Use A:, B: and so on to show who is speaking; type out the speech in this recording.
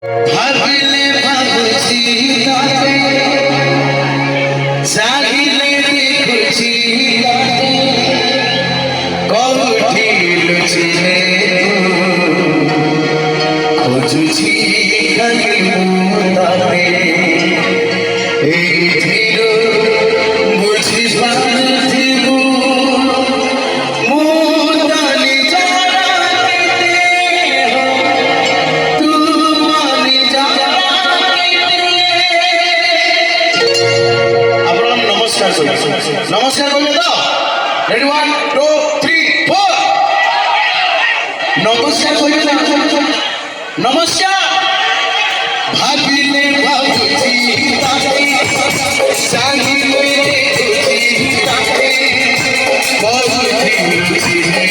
A: ভাবিলে ভাবছি তাতে জাগিলে দেখছি তাতে কৌঠি লুচিলে খুঁজুছি খালি তাতে এই ধীর বুঝিবার জীব মুদালি জানাতে তুমানি জানাতে আপনারা নমস্কার করুন নমস্কার করলে তো রেডি 1 2 3 4 নমস্কার করলে নমস্কার ভাবিলে ভাবছি তাতে জাগিলে দেখছি তাতে কৌঠি লুচিলে